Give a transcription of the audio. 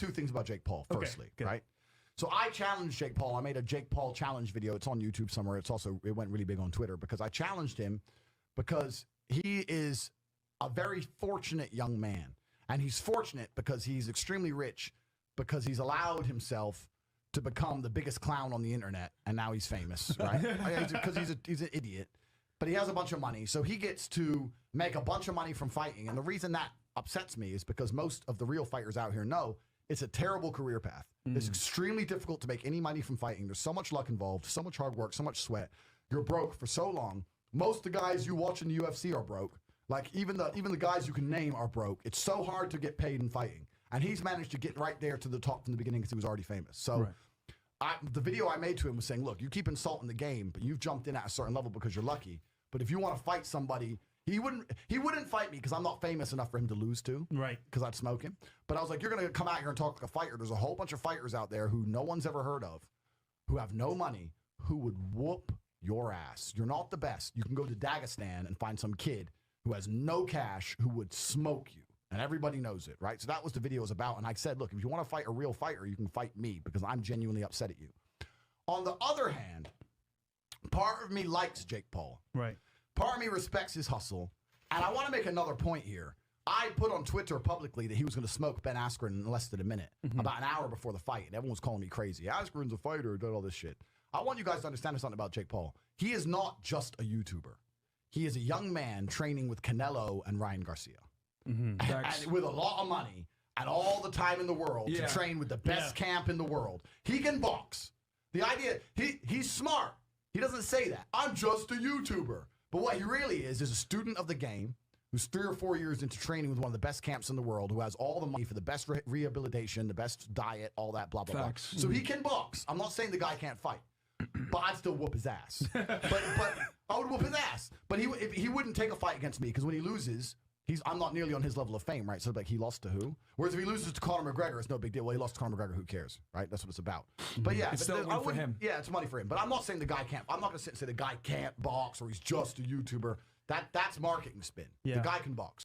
two things about Jake Paul. Firstly, good. right? So I challenged Jake Paul. I made a Jake Paul challenge video. It's on YouTube somewhere. It went really big on Twitter because I challenged him because he is a very fortunate young man. And he's fortunate because he's extremely rich because he's allowed himself to become the biggest clown on the internet. And now he's famous, right? Because he's an idiot. But he has a bunch of money. So he gets to make a bunch of money from fighting. And the reason that upsets me is because most of the real fighters out here know it's a terrible career path. It's extremely difficult to make any money from fighting. There's so much luck involved, so much hard work, so much sweat. You're broke for so long. Most of the guys you watch in the UFC are broke. Like even the guys you can name are broke. It's so hard to get paid in fighting. And he's managed to get right there to the top from the beginning because he was already famous. So the video I made to him was saying, look, you keep insulting the game, but you've jumped in at a certain level because you're lucky. But if you want to fight somebody, he wouldn't fight me because I'm not famous enough for him to lose to. Right. Because I'd smoke him. But I was like, you're going to come out here and talk like a fighter. There's a whole bunch of fighters out there who no one's ever heard of, who have no money, who would whoop your ass. You're not the best. You can go to Dagestan and find some kid who has no cash who would smoke you. And everybody knows it, right? So that was the video was about. And I said, look, if you want to fight a real fighter, you can fight me because I'm genuinely upset at you. On the other hand, part of me likes Jake Paul. Right. Part of me respects his hustle. And I want to make another point here. I put on Twitter publicly that he was going to smoke Ben Askren in less than a minute, about an hour before the fight. And everyone was calling me crazy. Askren's a fighter, did all this shit. I want you guys to understand something about Jake Paul. He is not just a YouTuber. He is a young man training with Canelo and Ryan Garcia. And with a lot of money and all the time in the world to train with the best camp in the world. He can box. The idea, he's smart. He doesn't say that. I'm just a YouTuber. But what he really is a student of the game who's 3 or 4 years into training with one of the best camps in the world, who has all the money for the best rehabilitation, the best diet, all that, blah, blah, blah. So he can box. I'm not saying the guy can't fight, but I'd still whoop his ass. but I would whoop his ass. But he wouldn't take a fight against me because when he loses, I'm not nearly on his level of fame, right? So like he lost to who? Whereas if he loses to Conor McGregor, it's no big deal. Well, he lost to Conor McGregor, who cares, right? That's what it's about. But yeah, it's still money for him. Yeah, it's money for him. But I'm not saying the guy can't. I'm not going to sit and say the guy can't box or he's just a YouTuber. That's marketing spin. The guy can box.